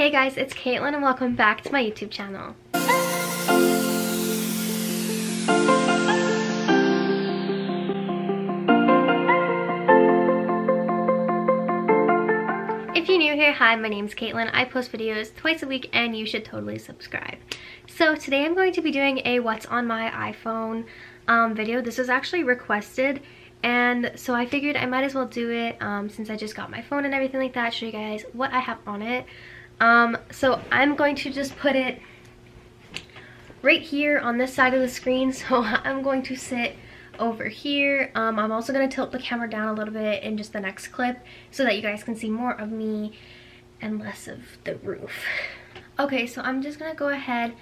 Hey guys, it's Caitlin and welcome back to my YouTube channel. If you're new here, hi, my name's Caitlin. I post videos twice a week and you should totally subscribe. So today I'm going to be doing a what's on my iPhone video. This was actually requested, and so I figured I might as well do it since I just got my phone and everything like that, show you guys what I have on it. So I'm going to just put it right here on this side of the screen. So I'm going to sit over here. I'm also going to tilt the camera down a little bit in just the next clip so that you guys can see more of me and less of the roof. Okay, so I'm just going to go ahead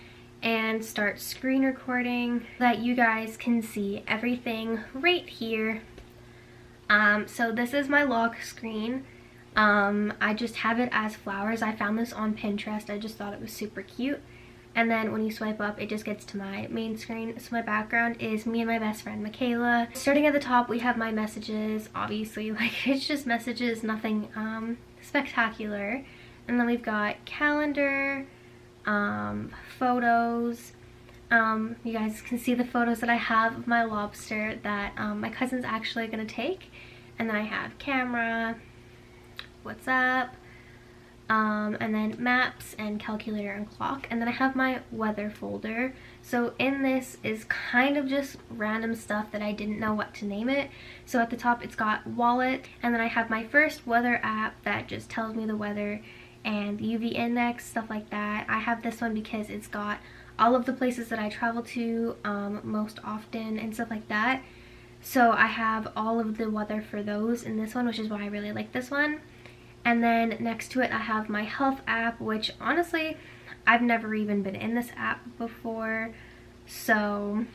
and start screen recording so that you guys can see everything right here. So this is my lock screen. I just have it as flowers. I found this on Pinterest. I just thought it was super cute. And then when you swipe up, it just gets to my main screen. So my background is me and my best friend, Michaela. Starting at the top, we have my messages. Obviously, like, it's just messages, nothing spectacular. And then we've got calendar, photos. You guys can see the photos that I have of my lobster that my cousin's actually gonna take. And then I have camera, what's up, and then maps and calculator and clock. And then I have my weather folder. So in this is kind of just random stuff that I didn't know what to name it. So at the top it's got wallet, and then I have my first weather app that just tells me the weather and the UV index, stuff like that. I have this one because it's got all of the places that I travel to most often and stuff like that. So I have all of the weather for those in this one, which is why I really like this one. And then next to it I have my health app, which honestly I've never even been in this app before, so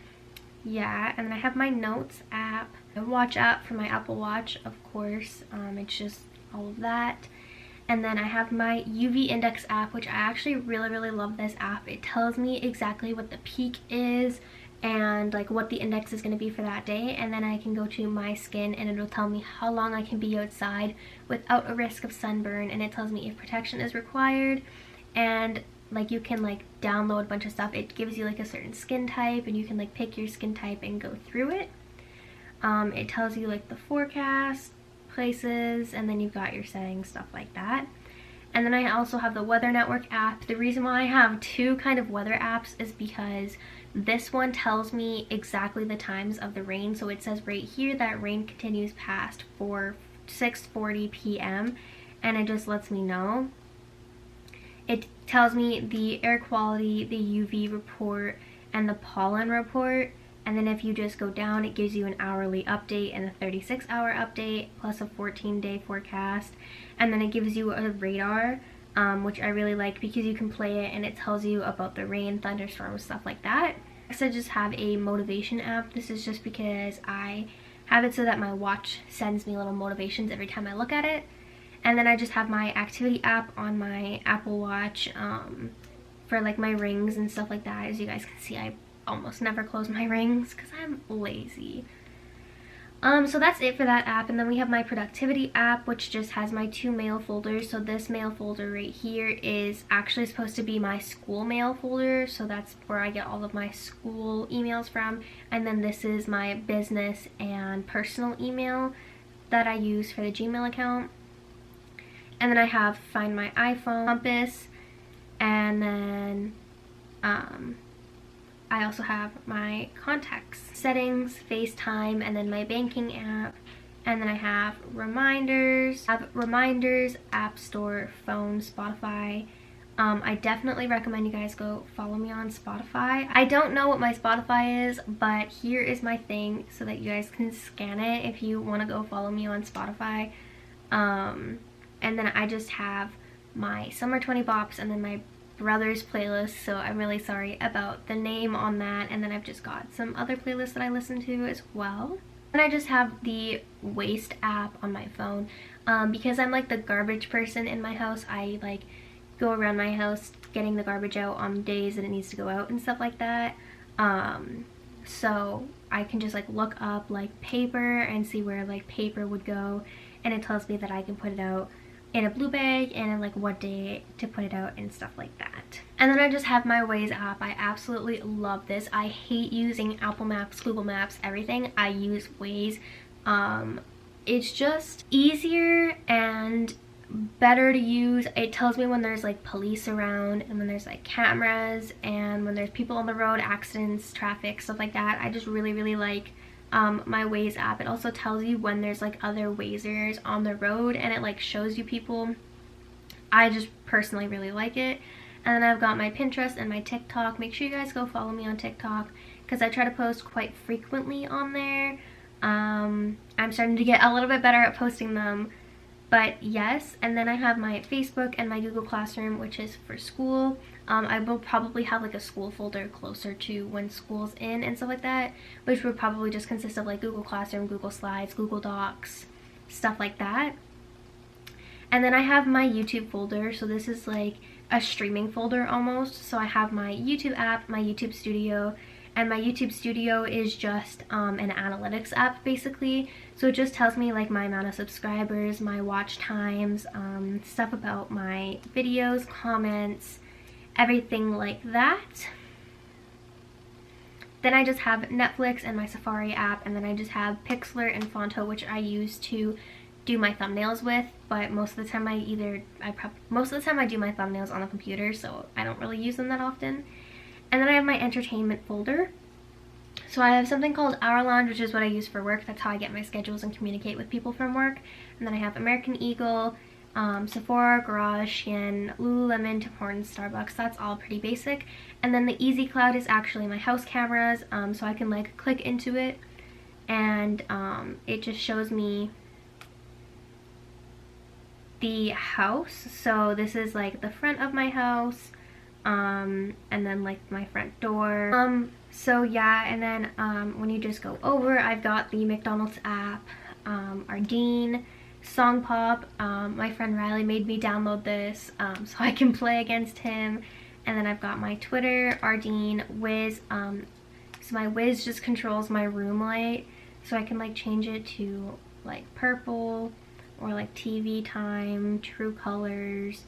yeah. And then I have my notes app, a watch app for my Apple Watch, of course. It's just all of that. And then I have my UV index app, which I actually really love this app. It tells me exactly what the peak is and like what the index is going to be for that day, and then I can go to my skin and it'll tell me how long I can be outside without a risk of sunburn, and it tells me if protection is required, and like you can like download a bunch of stuff. It gives you like a certain skin type and you can like pick your skin type and go through it. It tells you like the forecast, places, and then you've got your settings, stuff like that. And then I also have the Weather Network app. The reason why I have two kind of weather apps is because this one tells me exactly the times of the rain. So it says right here that rain continues past for 6:40 p.m. and it just lets me know. It tells me the air quality, the UV report, and the pollen report. And then if you just go down, it gives you an hourly update and a 36-hour update plus a 14-day forecast. And then it gives you a radar, which I really like because you can play it and it tells you about the rain, thunderstorms, stuff like that. Next, I just have a motivation app. This is just because I have it so that my watch sends me little motivations every time I look at it. And then I just have my activity app on my Apple Watch for like my rings and stuff like that. As you guys can see, I almost never close my rings because I'm lazy. So that's it for that app. And then we have my productivity app, which just has my two mail folders. So this mail folder right here is actually supposed to be my school mail folder, so that's where I get all of my school emails from. And then this is my business and personal email that I use for the Gmail account. And then I have Find My iPhone, Compass, and then I also have my contacts, settings, FaceTime, and then my banking app. And then I have reminders, App Store, phone, Spotify. I definitely recommend you guys go follow me on Spotify. I don't know what my Spotify is, but here is my thing so that you guys can scan it if you want to go follow me on Spotify. And then I just have my Summer 20 Bops and then my brother's playlist, so I'm really sorry about the name on that. And then I've just got some other playlists that I listen to as well. And I just have the Waste app on my phone because I'm like the garbage person in my house. I like go around my house getting the garbage out on days that it needs to go out and stuff like that. So I can just like look up like paper and see where like paper would go, and it tells me that I can put it out in a blue bag and like what day to put it out and stuff like that. And then I just have my Waze app. I absolutely love this. I hate using Apple Maps, Google Maps, everything. I use Waze. It's just easier and better to use. It tells me when there's like police around and when there's like cameras and when there's people on the road, accidents, traffic, stuff like that. I just really like my Waze app. It also tells you when there's like other Wazers on the road and it like shows you people. I just personally really like it. And then I've got my Pinterest and my TikTok. Make sure you guys go follow me on TikTok because I try to post quite frequently on there. I'm starting to get a little bit better at posting them, but yes. And then I have my Facebook and my Google Classroom, which is for school. I will probably have like a school folder closer to when school's in and stuff like that, which would probably just consist of like Google Classroom, Google Slides, Google Docs, stuff like that. And then I have my YouTube folder, so this is like a streaming folder almost. So I have my YouTube app, my YouTube Studio, and my YouTube Studio is just an analytics app basically. So it just tells me like my amount of subscribers, my watch times, stuff about my videos, comments, everything like that. Then I just have Netflix and my Safari app, and then I just have Pixlr and Fonto, which I use to do my thumbnails with, but most of the time I do my thumbnails on the computer, so I don't really use them that often. And then I have my entertainment folder. So I have something called Hour Lounge, which is what I use for work. That's how I get my schedules and communicate with people from work. And then I have American Eagle, Sephora, Garage, Shein, Lululemon, Tim Hortons, Starbucks. That's all pretty basic. And then the Easy Cloud is actually my house cameras, so I can like click into it and it just shows me the house. So this is like the front of my house, and then like my front door. So yeah, and then when you just go over, I've got the McDonald's app, Ardeen, Song Pop. My friend Riley made me download this so I can play against him. And then I've got my Twitter, Ardeen, Wiz. So my Wiz just controls my room light, so I can like change it to like purple or like TV time, true colors.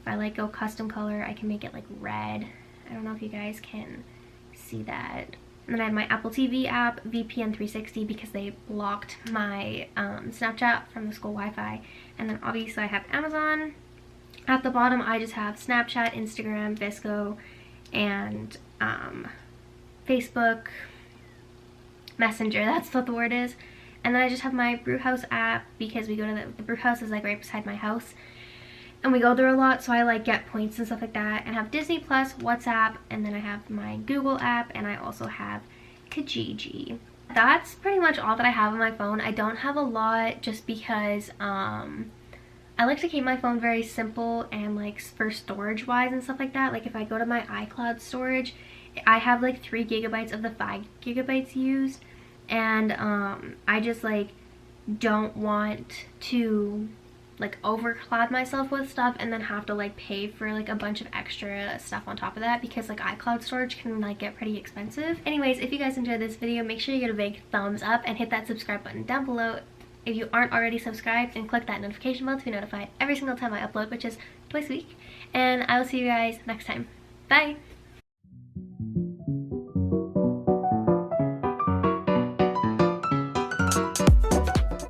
If I like go custom color, I can make it like red. I don't know if you guys can see that. And then I have my Apple TV app, VPN 360, because they blocked my Snapchat from the school Wi-Fi. And then obviously I have Amazon. At the bottom I just have Snapchat, Instagram, VSCO, and Facebook Messenger, that's what the word is. And then I just have my Brewhouse app because we go to the Brewhouse is like right beside my house. And we go there a lot, so I like get points and stuff like that. And have Disney Plus, WhatsApp, and then I have my Google app, and I also have Kijiji. That's pretty much all that I have on my phone. I don't have a lot just because I like to keep my phone very simple and like for storage wise and stuff like that. Like if I go to my iCloud storage, I have like 3 gigabytes of the 5 gigabytes used, and I just like don't want to like overcloud myself with stuff and then have to like pay for like a bunch of extra stuff on top of that, because like iCloud storage can like get pretty expensive. Anyways, if you guys enjoyed this video, make sure you give it a big thumbs up and hit that subscribe button down below if you aren't already subscribed, and click that notification bell to be notified every single time I upload, which is twice a week. And I will see you guys next time. Bye!